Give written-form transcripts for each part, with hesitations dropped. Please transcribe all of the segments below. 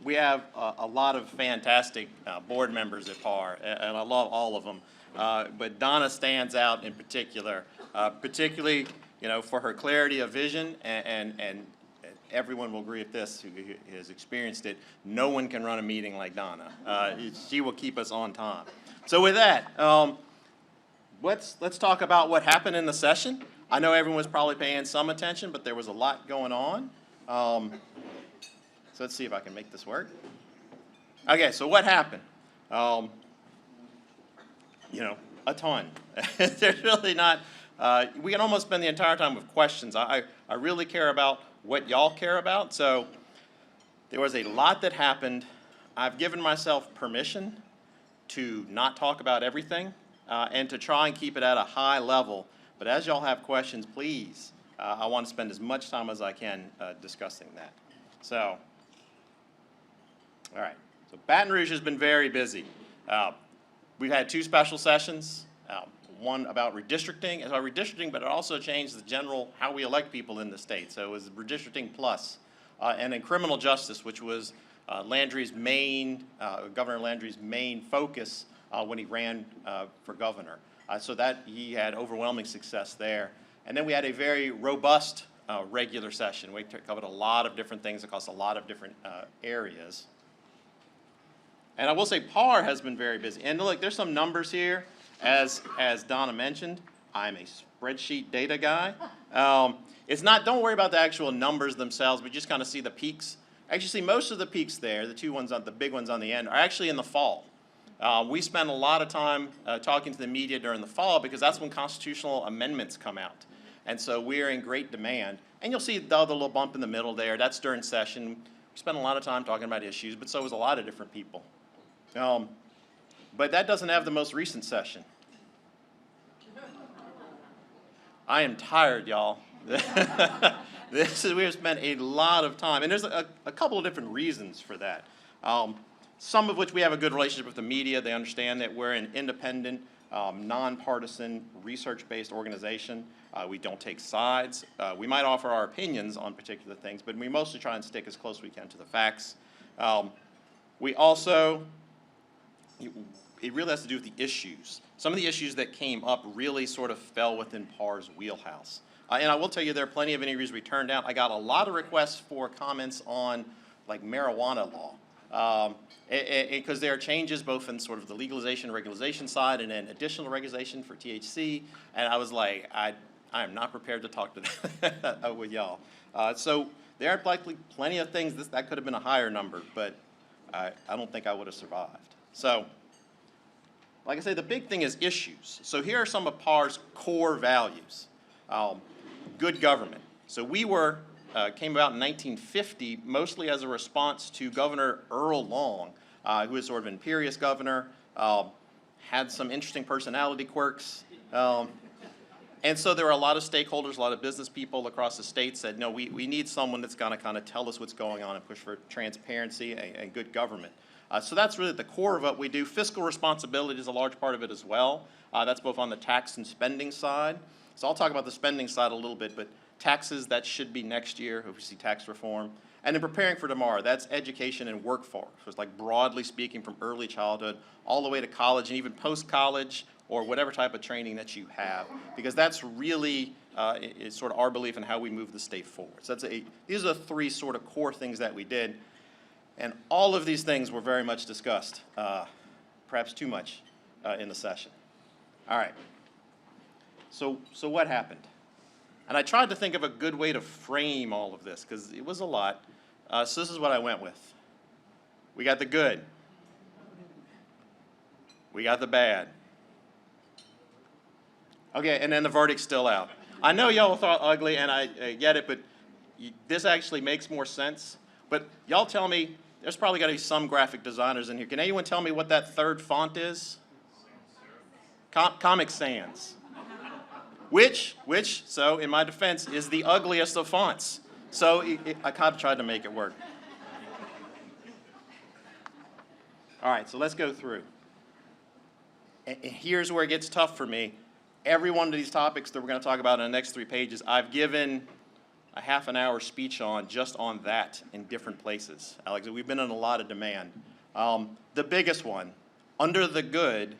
We have a lot of fantastic board members at PAR, and I love all of them. But Donna stands out in particular, particularly for her clarity of vision, and everyone will agree with this who has experienced it. No one can run a meeting like Donna. She will keep us on time. So with that, let's talk about what happened in the session. I know everyone was probably paying some attention, but there was a lot going on. So let's see if I can make this work. Okay, so what happened? A ton. There's really not, we can almost spend the entire time with questions. I really care about what y'all care about. So there was a lot that happened. I've given myself permission to not talk about everything and to try and keep it at a high level. But as y'all have questions, please, I want to spend as much time as I can discussing that. So, all right. So Baton Rouge has been very busy. We've had 2 special sessions. One about redistricting. It's about redistricting, but it also changed the general how we elect people in the state. So it was redistricting plus. And then criminal justice, which was Landry's main, Governor Landry's main focus when he ran for governor. So that he had overwhelming success there. And then we had a very robust regular session. We covered a lot of different things across a lot of different areas. And I will say PAR has been very busy. And look, there's some numbers here. As Donna mentioned, I'm a spreadsheet data guy. It's not, don't worry about the actual numbers themselves, but just kind of see the peaks. Actually, see most of the peaks there, the big ones on the end, are actually in the fall. We spend a lot of time talking to the media during the fall because that's when constitutional amendments come out. And so we're in great demand. And you'll see the other little bump in the middle there. That's during session. We spend a lot of time talking about issues, but so was a lot of different people. But that doesn't have the most recent session. I am tired, y'all. We have spent a lot of time, and there's a couple of different reasons for that. Some of which we have a good relationship with the media. They understand that we're an independent, nonpartisan, research-based organization. We don't take sides. We might offer our opinions on particular things, but we mostly try and stick as close as we can to the facts. We also, it really has to do with the issues. Some of the issues that came up really sort of fell within PAR's wheelhouse. And I will tell you, there are plenty of interviews we turned down. I got a lot of requests for comments on like marijuana law. Because there are changes both in sort of the legalization and regularization side and then additional regulation for THC. And I was like, I am not prepared to talk to that with y'all. So there are likely plenty of things that could have been a higher number, but I don't think I would have survived. So, like I say, the big thing is issues. So here are some of PAR's core values. Good government. So we came about in 1950 mostly as a response to Governor Earl Long, who was sort of an imperious governor, had some interesting personality quirks. And so there were a lot of stakeholders, a lot of business people across the state said, no, we need someone that's going to kind of tell us what's going on and push for transparency and good government. So that's really the core of what we do. Fiscal responsibility is a large part of it as well. That's both on the tax and spending side. So I'll talk about the spending side a little bit, but taxes, that should be next year, if we see tax reform. And then preparing for tomorrow, that's education and workforce. So it's like broadly speaking from early childhood all the way to college and even post-college or whatever type of training that you have, because that's really is sort of our belief in how we move the state forward. So these are the 3 sort of core things that we did. And all of these things were very much discussed, perhaps too much in the session. All right. So what happened? And I tried to think of a good way to frame all of this because it was a lot. So this is what I went with. We got the good. We got the bad. Okay, and then the verdict's still out. I know y'all thought ugly, and I get it, but this actually makes more sense. But y'all tell me, there's probably got to be some graphic designers in here. Can anyone tell me what that 3rd font is? Comic Sans. Which, so in my defense, is the ugliest of fonts. So I kind of tried to make it work. All right, so let's go through. And here's where it gets tough for me. Every one of these topics that we're going to talk about in the next 3 pages, I a half an hour speech on just on that in different places. Alex, we've been in a lot of demand. The biggest one, under the good,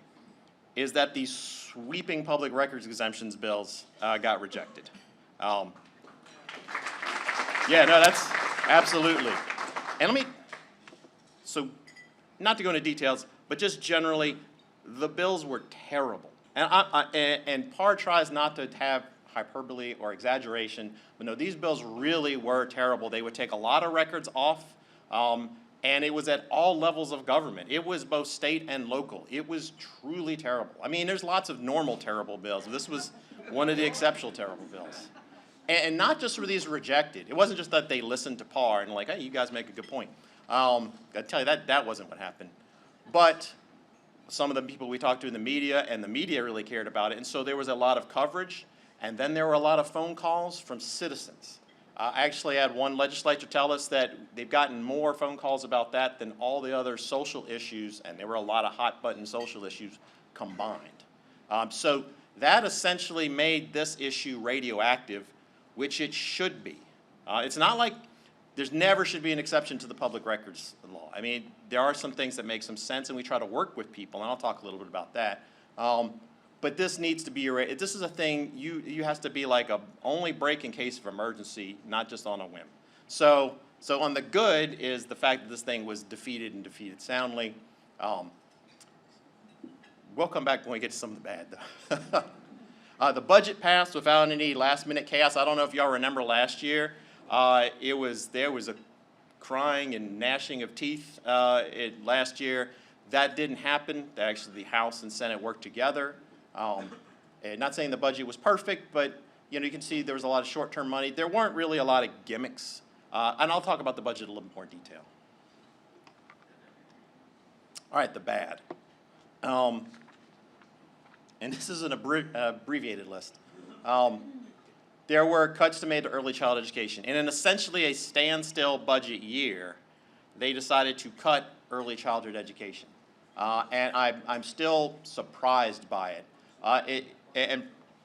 is that these sweeping public records exemptions bills got rejected. Yeah, no, that's absolutely. And so not to go into details, but just generally, the bills were terrible. And PAR tries not to have hyperbole or exaggeration, but no, these bills really were terrible. They would take a lot of records off, and it was at all levels of government. It was both state and local. It was truly terrible. I mean, there's lots of normal terrible bills. This was one of the exceptional terrible bills. And not just were these rejected. It wasn't just that they listened to PAR and like, hey, you guys make a good point. I tell you, that wasn't what happened. But some of the people we talked to in the media, and the media really cared about it, and so there was a lot of coverage, and then there were a lot of phone calls from citizens. I actually had one legislature tell us that they've gotten more phone calls about that than all the other social issues, and there were a lot of hot-button social issues combined. So that essentially made this issue radioactive, which it should be. It's not like there's never should be an exception to the public records law. I mean, there are some things that make some sense, and we try to work with people, and I'll talk a little bit about that. But this needs to be, this is a thing, you has to be like a only break in case of emergency, not just on a whim. So on the good is the fact that this thing was defeated and defeated soundly. We'll come back when we get to some of the bad, though. The budget passed without any last-minute chaos. I don't know if y'all remember last year. There was a crying and gnashing of teeth last year. That didn't happen. Actually, the House and Senate worked together. And not saying the budget was perfect, but you can see there was a lot of short-term money. There weren't really a lot of gimmicks. And I'll talk about the budget a little more detail. All right, the bad. And this is an abbreviated list. There were cuts made to early child education. And in essentially a standstill budget year, they decided to cut early childhood education. And I'm still surprised by it. And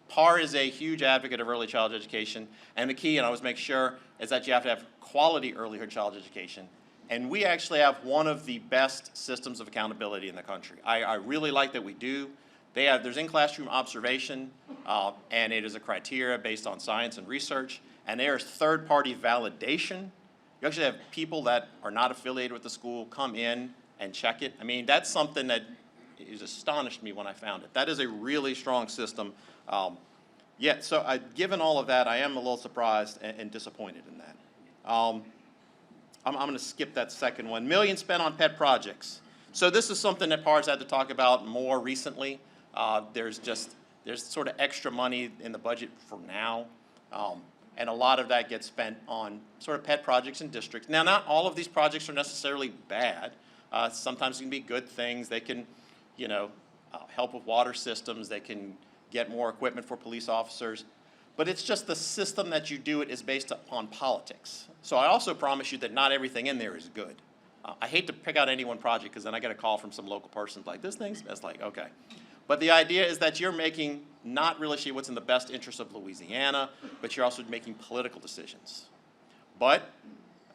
PAR is a huge advocate of early childhood education. And the key, and I always make sure, is that you have to have quality early childhood education. And we actually have one of the best systems of accountability in the country. I really like that we do. There's in-classroom observation, and it is a criteria based on science and research, and there's third-party validation. You actually have people that are not affiliated with the school come in and check it. I mean, that's something that has astonished me when I found it. That is a really strong system. Given all of that, I am a little surprised and disappointed in that. I'm going to skip that second one. Millions spent on pet projects. So this is something that PAR's had to talk about more recently. There's sort of extra money in the budget for now, and a lot of that gets spent on sort of pet projects in districts. Now, not all of these projects are necessarily bad. Sometimes they can be good things. They can, help with water systems. They can get more equipment for police officers. But it's just the system that you do it is based upon politics. So I also promise you that not everything in there is good. I hate to pick out any one project because then I get a call from some local person like, this thing's, that's like, okay. But the idea is that you're making not really sure what's in the best interest of Louisiana, but you're also making political decisions. But,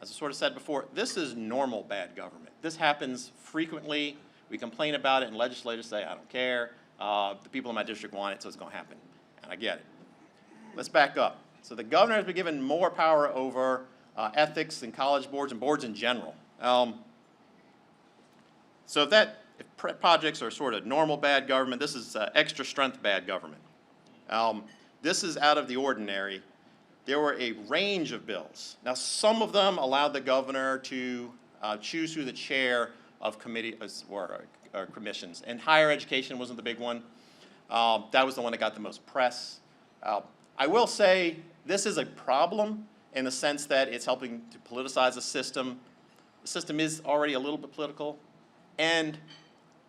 as I sort of said before, this is normal bad government. This happens frequently. We complain about it, and legislators say, I don't care. The people in my district want it, so it's going to happen. And I get it. Let's back up. So the governor has been given more power over ethics and college boards and boards in general. So if projects are sort of normal bad government, this is extra strength bad government. This is out of the ordinary. There were a range of bills. Now, some of them allowed the governor to choose who the chair of committees or commissions. And higher education wasn't the big one. That was the one that got the most press. I will say this is a problem in the sense that it's helping to politicize the system. The system is already a little bit political. And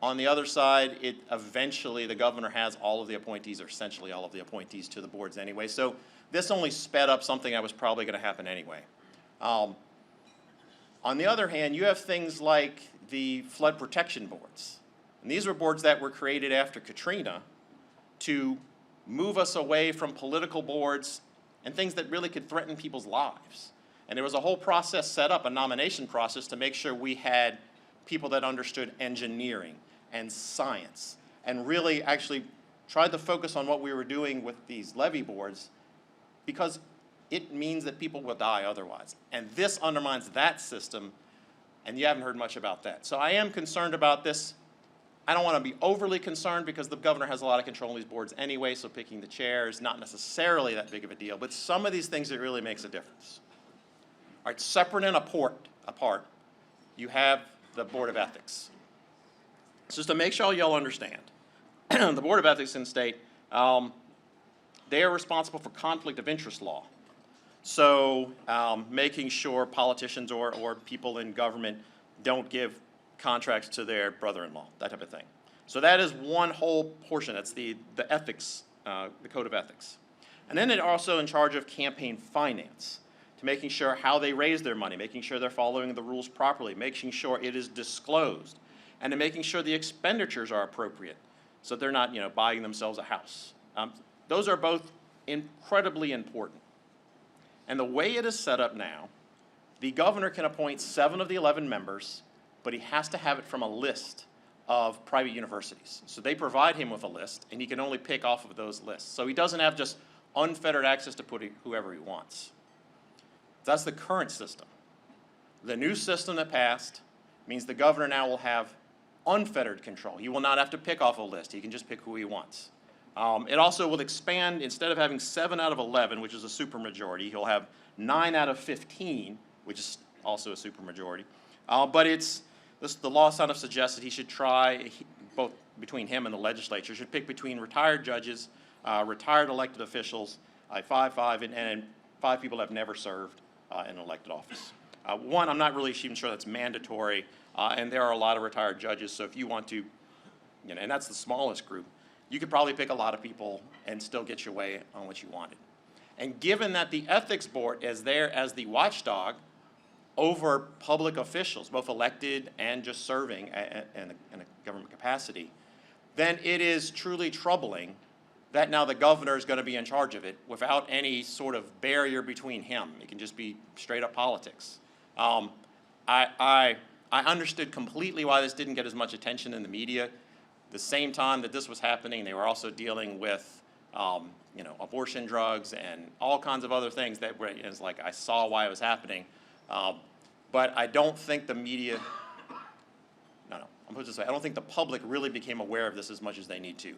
on the other side, eventually the governor has all of the appointees, or essentially all of the appointees to the boards anyway. So this only sped up something that was probably going to happen anyway. On the other hand, you have things like the flood protection boards. And these were boards that were created after Katrina to move us away from political boards and things that really could threaten people's lives. And there was a whole process set up, a nomination process, to make sure we had people that understood engineering and science and really actually tried to focus on what we were doing with these levee boards, because it means that people will die otherwise. And this undermines that system, and you haven't heard much about that. So I am concerned about this. I don't want to be overly concerned because the governor has a lot of control in these boards anyway, so picking the chair is not necessarily that big of a deal. But some of these things, it really makes a difference. All right, separate and apart, you have the Board of Ethics. So just to make sure y'all understand, the Board of Ethics in the state, they are responsible for conflict of interest law. So making sure politicians or people in government don't give contracts to their brother-in-law, that type of thing. So that is one whole portion. That's the ethics, the Code of Ethics. And then they're also in charge of campaign finance, to making sure how they raise their money, making sure they're following the rules properly, making sure it is disclosed, and then making sure the expenditures are appropriate, so they're not, buying themselves a house. Those are both incredibly important. And the way it is set up now, the governor can appoint 7 of the 11 members, but he has to have it from a list of private universities. So they provide him with a list, and he can only pick off of those lists. So he doesn't have just unfettered access to put whoever he wants. That's the current system. The new system that passed means the governor now will have unfettered control. He will not have to pick off a list. He can just pick who he wants. It also will expand, instead of having 7 out of 11, which is a supermajority, he'll have 9 out of 15, which is also a supermajority. But the law kind of suggests that he should try, both between him and the legislature, should pick between retired judges, retired elected officials, 5 and 5 people have never served in an elected office. One, I'm not really even sure that's mandatory, and there are a lot of retired judges, so if you want to, and that's the smallest group, you could probably pick a lot of people and still get your way on what you wanted. And given that the ethics board is there as the watchdog over public officials, both elected and just serving in a government capacity, then it is truly troubling that now the governor is going to be in charge of it without any sort of barrier between him. It can just be straight up politics. I understood completely why this didn't get as much attention in the media. The same time that this was happening, they were also dealing with abortion drugs and all kinds of other things that were, it's like I saw why it was happening. But I don't think the media, I'm put it this way, I don't think the public really became aware of this as much as they need to.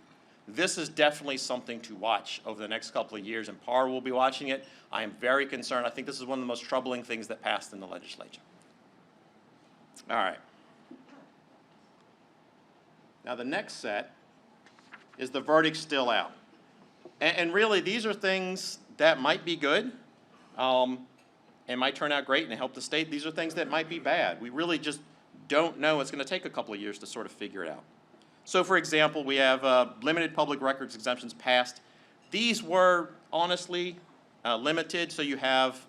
This is definitely something to watch over the next couple of years, and PAR will be watching it. I am very concerned. I think this is one of the most troubling things that passed in the legislature. All right. Now the next set is the verdict still out. And really, these are things that might be good and might turn out great and help the state. These are things that might be bad. We really just don't know. It's going to take a couple of years to sort of figure it out. So for example, we have limited public records exemptions passed. These were honestly limited, so you have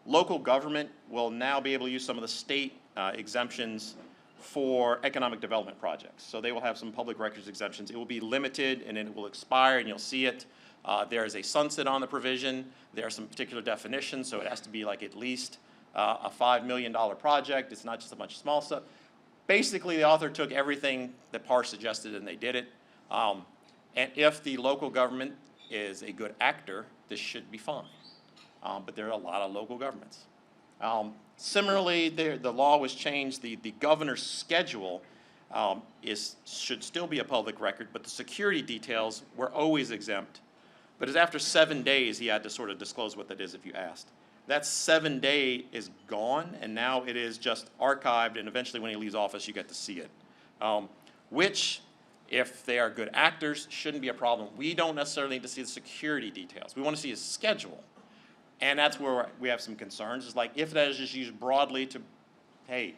local government will now be able to use some of the state exemptions for economic development projects. So they will have some public records exemptions. It will be limited and it will expire and you'll see it. There is a sunset on the provision. There are some particular definitions, so it has to be like at least a $5 million project. It's not just a bunch of small stuff. Basically, the author took everything that PAR suggested and they did it. And if the local government is a good actor, this should be fine. But there are a lot of local governments. Similarly, the law was changed. The governor's schedule should still be a public record, but the security details were always exempt. But after 7 days, he had to sort of disclose what that is if you asked. That 7 day is gone, and now it is just archived, and eventually when he leaves office, you get to see it. Which, if they are good actors, shouldn't be a problem. We don't necessarily need to see the security details. We want to see his schedule. And that's where we have some concerns. It's like if that is just used broadly to, hey,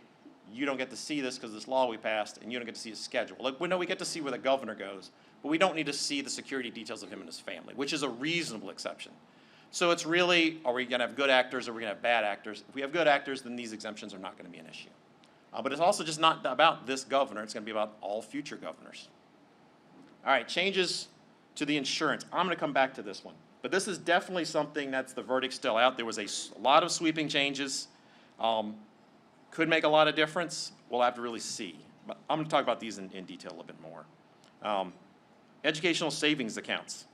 you don't get to see this because of this law we passed, and you don't get to see his schedule. Like, we know we get to see where the governor goes, but we don't need to see the security details of him and his family, which is a reasonable exception. So it's really, are we going to have good actors or are we going to have bad actors? If we have good actors, then these exemptions are not going to be an issue. But it's also just not about this governor. It's going to be about all future governors. All right, changes to the insurance. I'm going to come back to this one. But this is definitely something that's the verdict still out. There was a lot of sweeping changes. Could make a lot of difference. We'll have to really see. But I'm going to talk about these in detail a little bit more. Educational savings accounts.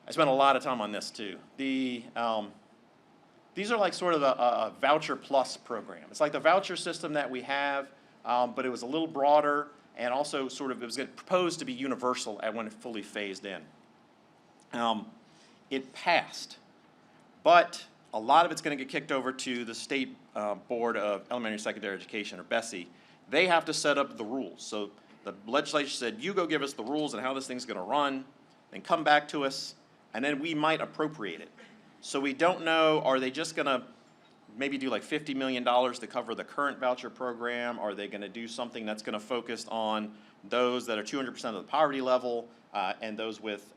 I spent a lot of time on this too. These are like sort of a voucher plus program. It's like the voucher system that we have, but it was a little broader, and also sort of it was proposed to be universal when it fully phased in. It passed, but a lot of it's going to get kicked over to the State Board of Elementary and Secondary Education, or BESE. They have to set up the rules. So the legislature said, you go give us the rules and how this thing's going to run, then come back to us, and then we might appropriate it. So we don't know, are they just going to maybe do like $50 million to cover the current voucher program? Are they going to do something that's going to focus on those that are 200% of the poverty level and those with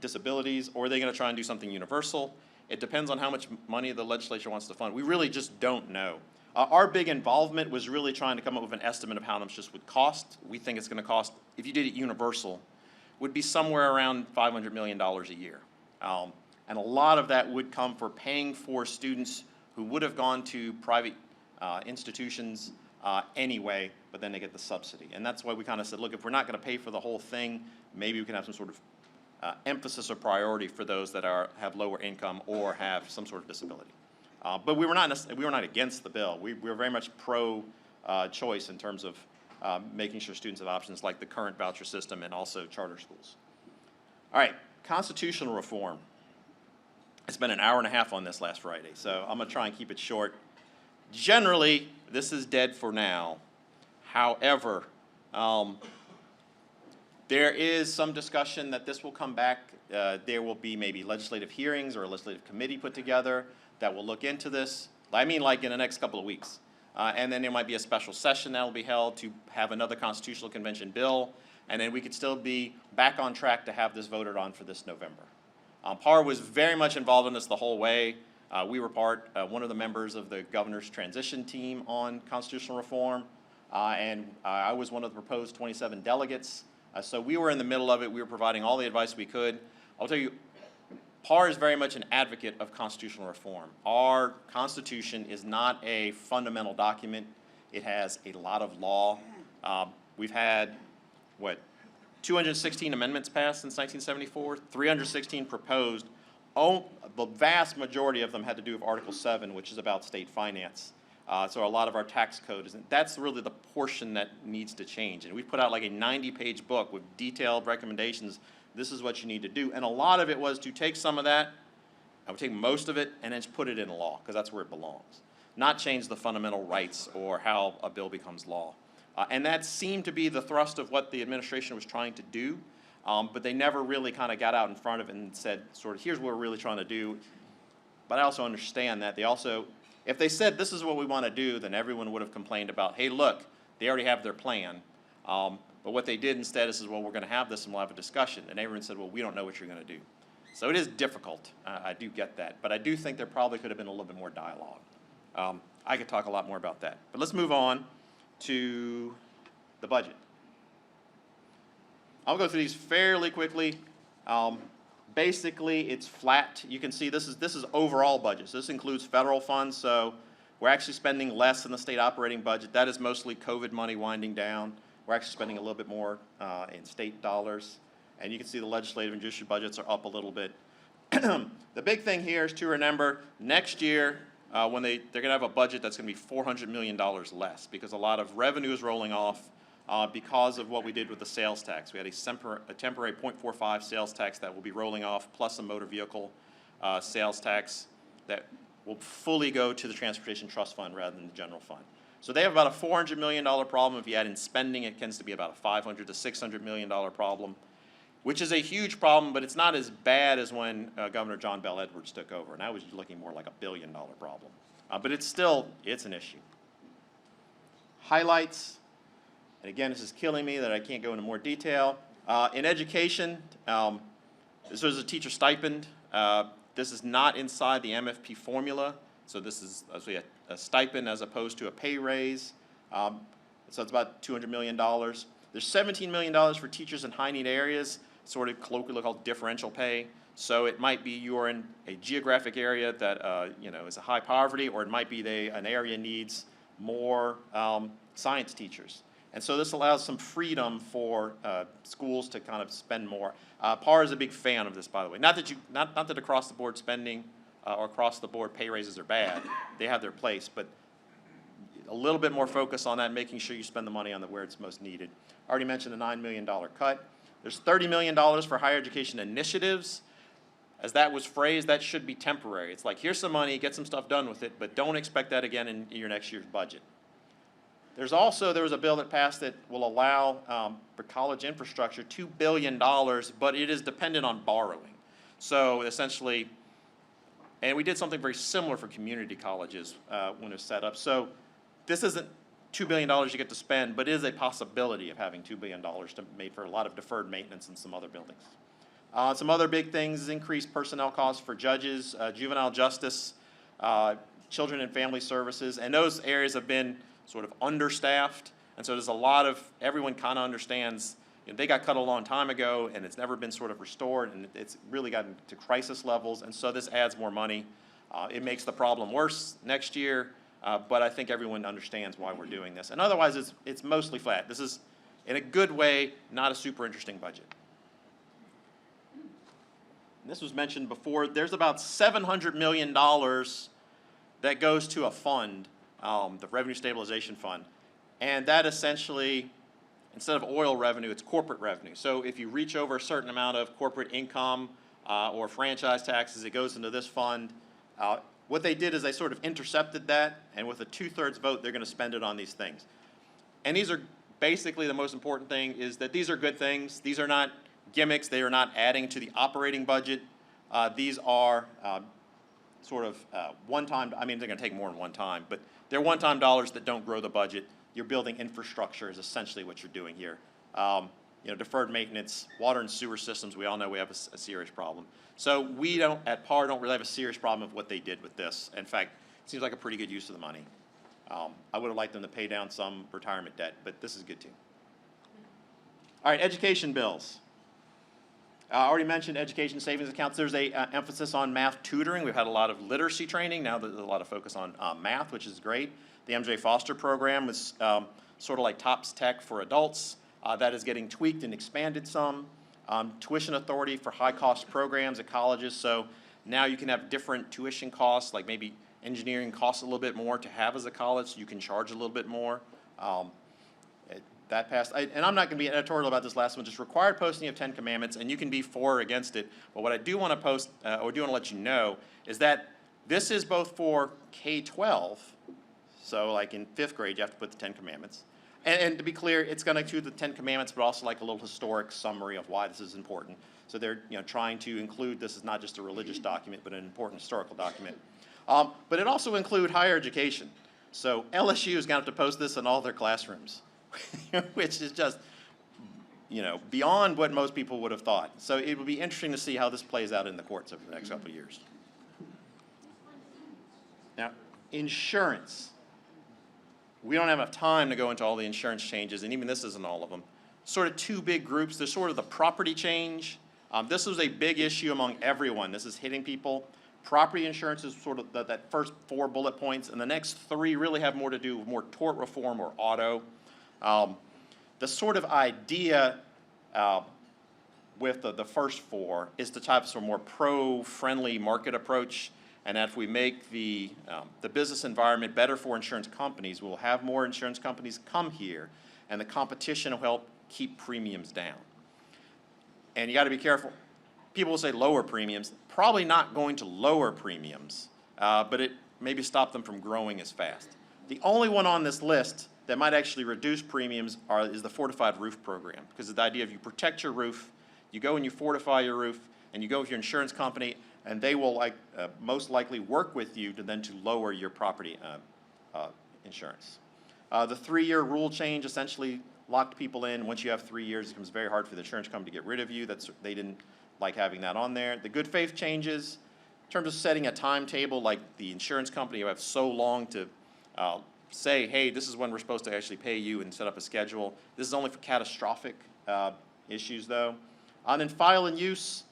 disabilities? Or are they going to try and do something universal? It depends on how much money the legislature wants to fund. We really just don't know. Our big involvement was really trying to come up with an estimate of how much this would cost. We think it's going to cost, if you did it universal, would be somewhere around $500 million a year. And a lot of that would come for paying for students who would have gone to private institutions anyway, but then they get the subsidy. And that's why we kind of said, look, if we're not going to pay for the whole thing, maybe we can have some sort of emphasis or priority for those that have lower income or have some sort of disability. But we were not against the bill. We were very much pro-choice in terms of making sure students have options like the current voucher system and also charter schools. All right, constitutional reform. I spent an hour and a half on this last Friday, so I'm going to try and keep it short. Generally, this is dead for now. However, there is some discussion that this will come back. There will be maybe legislative hearings or a legislative committee put together that will look into this. I mean like in the next couple of weeks. And then there might be a special session that will be held to have another constitutional convention bill, and then we could still be back on track to have this voted on for this November. PAR was very much involved in this the whole way. We were one of the members of the governor's transition team on constitutional reform, and I was one of the proposed 27 delegates. So we were in the middle of it. We were providing all the advice we could. I'll tell you, PAR is very much an advocate of constitutional reform. Our Constitution is not a fundamental document. It has a lot of law. We've had, 216 amendments passed since 1974, 316 proposed. The vast majority of them had to do with Article 7, which is about state finance. So a lot of our tax code is, that's really the portion that needs to change. And we put out like a 90-page book with detailed recommendations. This is what you need to do. And a lot of it was to take some of that, I would take most of it, and then just put it in law, because that's where it belongs. Not change the fundamental rights or how a bill becomes law. And that seemed to be the thrust of what the administration was trying to do, but they never really kind of got out in front of it and said, sort of, here's what we're really trying to do. But I also understand that they also, if they said this is what we want to do, then everyone would have complained about, hey, look, they already have their plan. But what they did instead is, well, we're going to have this and we'll have a discussion. And everyone said, well, we don't know what you're going to do. So it is difficult. I do get that. But I do think there probably could have been a little bit more dialogue. I could talk a lot more about that. But let's move on to the budget. I'll go through these fairly quickly. Basically, it's flat. You can see this is overall budget. So this includes federal funds. So we're actually spending less in the state operating budget. That is mostly COVID money winding down. We're actually spending a little bit more in state dollars. And you can see the legislative and judicial budgets are up a little bit. The big thing here is to remember next year when they're going to have a budget that's going to be $400 million less, because a lot of revenue is rolling off because of what we did with the sales tax. We had a temporary 0.45 sales tax that will be rolling off, plus a motor vehicle sales tax that will fully go to the Transportation Trust Fund rather than the general fund. So they have about a $400 million problem. If you add in spending, it tends to be about a $500 to $600 million problem, which is a huge problem, but it's not as bad as when Governor John Bell Edwards took over. And that was looking more like a $1 billion problem. But it's an issue. Highlights, and again, this is killing me that I can't go into more detail. In education, this was a teacher stipend. This is not inside the MFP formula. So this is a stipend as opposed to a pay raise. So it's about $200 million. There's $17 million for teachers in high-need areas, sort of colloquially called differential pay. So it might be you're in a geographic area that is a high poverty, or it might be an area needs more science teachers. And so this allows some freedom for schools to kind of spend more. PAR is a big fan of this, by the way. Not that across the board spending or across the board pay raises are bad. They have their place, but a little bit more focus on that, making sure you spend the money on where it's most needed. I already mentioned the $9 million cut. There's $30 million for higher education initiatives. As that was phrased, that should be temporary. It's like, here's some money, get some stuff done with it, but don't expect that again in your next year's budget. There was a bill that passed that will allow for college infrastructure $2 billion, but it is dependent on borrowing. So essentially, and we did something very similar for community colleges when it was set up. So this isn't $2 billion you get to spend, but it is a possibility of having $2 billion made for a lot of deferred maintenance in some other buildings. Some other big things is increased personnel costs for judges, juvenile justice, children and family services, and those areas have been sort of understaffed, and so there's a lot of, everyone kind of understands, they got cut a long time ago, and it's never been sort of restored, and it's really gotten to crisis levels, and so this adds more money. It makes the problem worse next year, but I think everyone understands why we're doing this. And otherwise, it's mostly flat. This is, in a good way, not a super interesting budget. And this was mentioned before. There's about $700 million that goes to a fund, the Revenue Stabilization Fund. And that essentially, instead of oil revenue, it's corporate revenue. So if you reach over a certain amount of corporate income or franchise taxes, it goes into this fund. What they did is they sort of intercepted that, and with a 2/3 vote, they're going to spend it on these things. And these are basically the most important thing is that these are good things. These are not gimmicks. They are not adding to the operating budget. These are sort of one-time, I mean, they're going to take more than one time, but they're one-time dollars that don't grow the budget. You're building infrastructure is essentially what you're doing here. Deferred maintenance, water and sewer systems, we all know we have a serious problem. So we don't, at PAR, don't really have a serious problem of what they did with this. In fact, it seems like a pretty good use of the money. I would have liked them to pay down some retirement debt, but this is good too. All right, education bills. I already mentioned education savings accounts. There's a emphasis on math tutoring. We've had a lot of literacy training. Now there's a lot of focus on math, which is great. The MJ Foster program is sort of like TOPS Tech for adults. That is getting tweaked and expanded some. Tuition authority for high-cost programs at colleges. So now you can have different tuition costs, like maybe engineering costs a little bit more to have as a college, so you can charge a little bit more. That passed, and I'm not going to be editorial about this last one, just required posting of 10 commandments, and you can be for or against it. But what I do want to post, or do want to let you know, is that this is both for K-12, so like in 5th grade, you have to put the 10 commandments. And to be clear, it's going to include the 10 commandments, but also like a little historic summary of why this is important. So they're trying to include this is not just a religious document, but an important historical document. But it also includes higher education. So LSU is going to have to post this in all their classrooms. Which is just, beyond what most people would have thought. So it will be interesting to see how this plays out in the courts over the next couple of years. Now, insurance. We don't have enough time to go into all the insurance changes, and even this isn't all of them. Sort of two big groups. There's sort of the property change. This was a big issue among everyone. This is hitting people. Property insurance is sort of that first 4 bullet points, and the next 3 really have more to do with more tort reform or auto. The sort of idea with the first 4 is to type of more pro-friendly market approach, and that if we make the business environment better for insurance companies, we'll have more insurance companies come here, and the competition will help keep premiums down. And you got to be careful. People will say lower premiums. Probably not going to lower premiums, but it maybe stop them from growing as fast. The only one on this list that might actually reduce premiums is the fortified roof program, because the idea of you protect your roof, you go and you fortify your roof, and you go with your insurance company, and they will most likely work with you to lower your property insurance. The 3-year rule change essentially locked people in. Once you have 3 years, it becomes very hard for the insurance company to get rid of you. They didn't like having that on there. The good faith changes, in terms of setting a timetable, like the insurance company, you have so long to say, hey, this is when we're supposed to actually pay you and set up a schedule. This is only for catastrophic issues, though. And then file and use,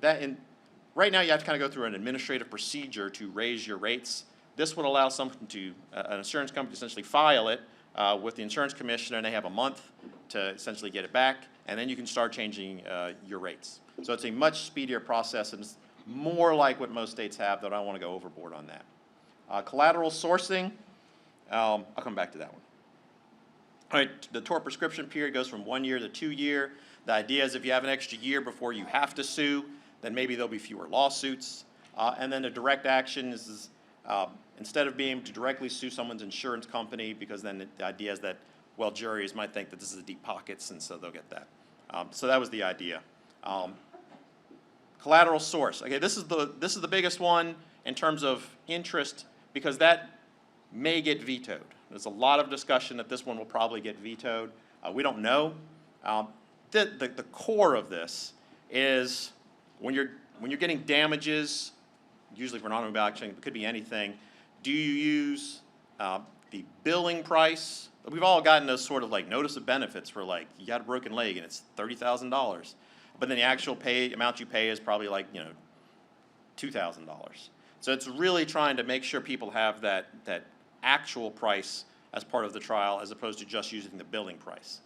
right now you have to kind of go through an administrative procedure to raise your rates. This would allow someone to, an insurance company to essentially file it with the insurance commissioner, and they have a month to essentially get it back, and then you can start changing your rates. So it's a much speedier process, and it's more like what most states have, though I don't want to go overboard on that. Collateral sourcing, I'll come back to that one. All right, the tort prescription period goes from 1 year to 2 years. The idea is if you have an extra year before you have to sue, then maybe there'll be fewer lawsuits. And then the direct action is instead of being able to directly sue someone's insurance company, because then the idea is that, well, juries might think that this is deep pockets, and so they'll get that. So that was the idea. Collateral source. Okay, this is the biggest one in terms of interest, because that may get vetoed. There's a lot of discussion that this one will probably get vetoed. We don't know. The core of this is when you're getting damages, usually for an automobile accident, it could be anything. Do you use the billing price? We've all gotten those sort of like notice of benefits for like you got a broken leg and it's $30,000, but then the actual amount you pay is probably like $2,000. So it's really trying to make sure people have that actual price as part of the trial, as opposed to just using the billing price.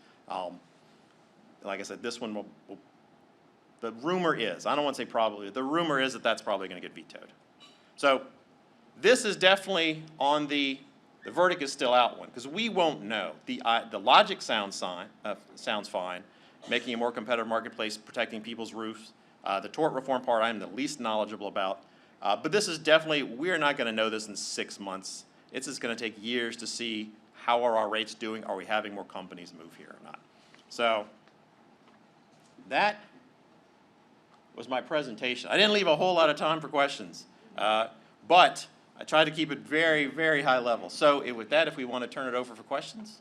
Like I said, this one will the rumor is, I don't want to say probably, the rumor is that that's probably going to get vetoed. So this is definitely on the verdict is still out one, because we won't know. The logic sounds fine, making a more competitive marketplace, protecting people's roofs. The tort reform part I'm the least knowledgeable about. But this is definitely, we're not going to know this in 6 months. It's just going to take years to see how are our rates doing. Are we having more companies move here or not? So that was my presentation. I didn't leave a whole lot of time for questions, but I tried to keep it very, very high level. So with that, if we want to turn it over for questions.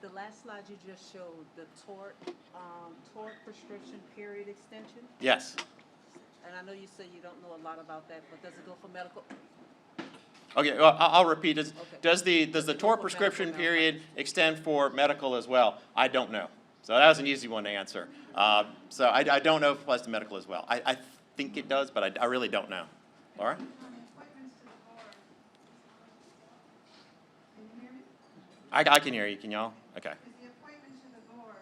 The last slide you just showed, the tort prescription period extension. Yes. And I know you said you don't know a lot about that, but does it go for medical? Okay, well, I'll repeat it. Okay. Does the tort prescription period extend for medical as well? I don't know. So that was an easy one to answer. So I don't know if it applies to medical as well. I think it does, but I really don't know. Laura? I can hear you. Can y'all? Okay. Is the appointment to the board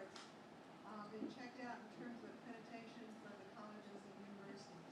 been checked out in terms of accreditation for the colleges and universities?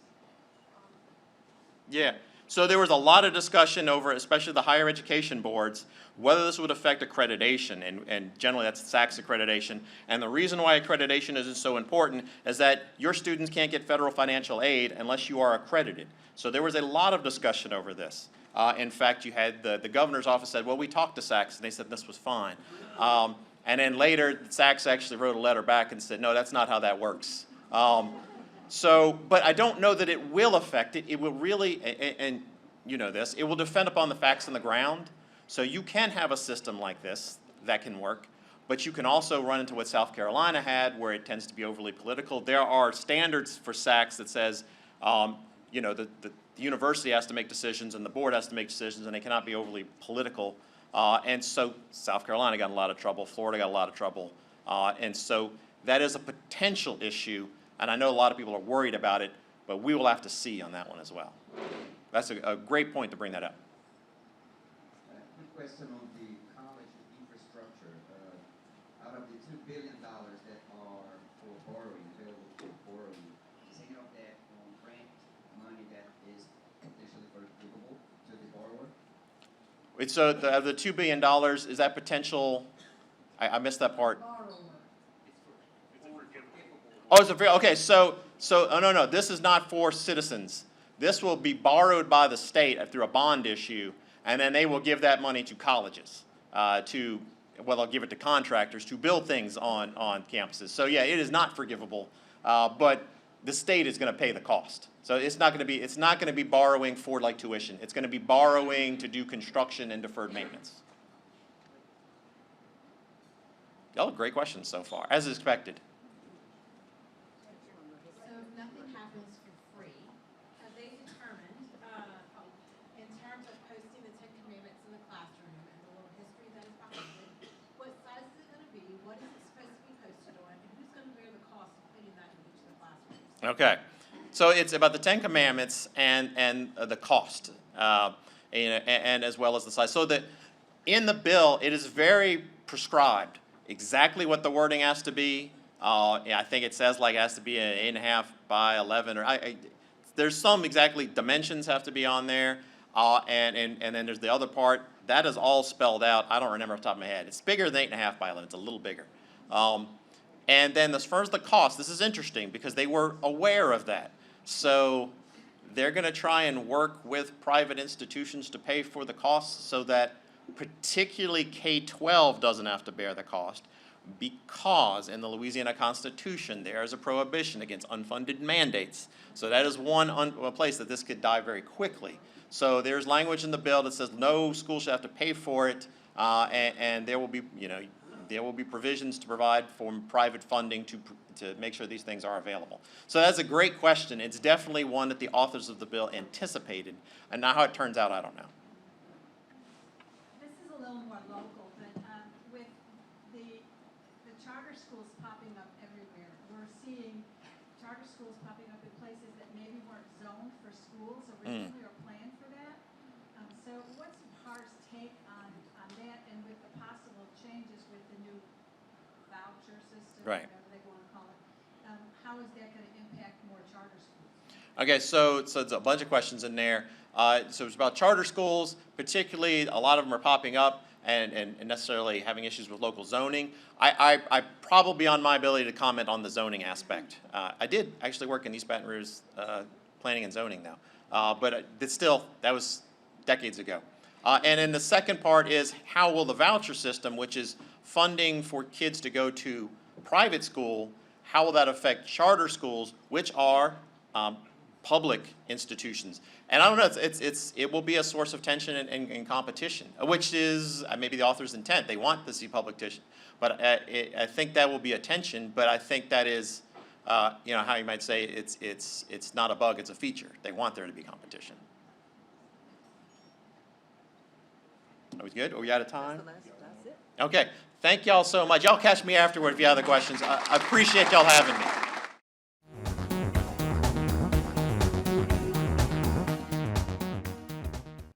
Yeah. So there was a lot of discussion over, especially the higher education boards, whether this would affect accreditation, and generally that's SACS accreditation. And the reason why accreditation isn't so important is that your students can't get federal financial aid unless you are accredited. So there was a lot of discussion over this. In fact, you had the governor's office said, well, we talked to SACS, and they said this was fine. And then later, SACS actually wrote a letter back and said, no, that's not how that works. But I don't know that it will affect it. It will really, and you know this, it will depend upon the facts on the ground. So you can have a system like this that can work, but you can also run into what South Carolina had, where it tends to be overly political. There are standards for SACS that says, the university has to make decisions and the board has to make decisions, and they cannot be overly political. And so South Carolina got in a lot of trouble, Florida got a lot of trouble. And so that is a potential issue, and I know a lot of people are worried about it, but we will have to see on that one as well. That's a great point to bring that up. Quick question on the college infrastructure. Out of the $2 billion that are for borrowing, available for borrowing, is any of that on grant money that is potentially forgivable to the borrower? So the $2 billion, is that potential? I missed that part. Oh, it's okay. So no. This is not for citizens. This will be borrowed by the state through a bond issue, and then they will give that money to colleges, they'll give it to contractors to build things on campuses. So yeah, it is not forgivable, but the state is going to pay the cost. So it's not going to be borrowing for like tuition. It's going to be borrowing to do construction and deferred maintenance. Y'all have great questions so far, as expected. So if nothing happens for free, have they determined, in terms of posting the 10 Commandments in the classroom, Okay, so it's about the Ten Commandments and the cost, and as well as the size. So that in the bill, it is very prescribed exactly what the wording has to be. Yeah, I think it says like it has to be an 8.5 by 11, or there's some exactly dimensions have to be on there, and then there's the other part that is all spelled out. I don't remember off the top of my head. It's bigger than 8.5 by 11. It's a little bigger. And then as far as the cost, this is interesting because they were aware of that. So they're going to try and work with private institutions to pay for the costs so that particularly K-12 doesn't have to bear the cost, because in the Louisiana Constitution there is a prohibition against unfunded mandates. So that is one place that this could die very quickly. So there's language in the bill that says no school should have to pay for it, and there will be, there will be provisions to provide for private funding to make sure these things are available. So that's a great question. It's definitely one that the authors of the bill anticipated, and now how it turns out, I don't know. This is a little more local, but with the charter schools popping up everywhere, we're seeing charter schools popping up in places that maybe weren't zoned for schools originally or planned for that. So what's PAR's take on that, and with the possible changes with the new voucher system, Right. whatever they want to call it, how is that going to impact more charter schools? Okay, so it's a bunch of questions in there. So it's about charter schools, particularly a lot of them are popping up and necessarily having issues with local zoning. I probably beyond my ability to comment on the zoning aspect. I did actually work in East Baton Rouge planning and zoning though, but it's still, that was decades ago. And then the second part is how will the voucher system, which is funding for kids to go to private school, how will that affect charter schools, which are public institutions? And I don't know, it will be a source of tension and competition, which is maybe the author's intent. They want to see public tension, but I think that will be a tension. But I think that is, how you might say it's not a bug, it's a feature. They want there to be competition. Are we good? Are we out of time? That's it. Okay. Thank y'all so much. Y'all catch me afterward if you have other questions. I appreciate y'all having me.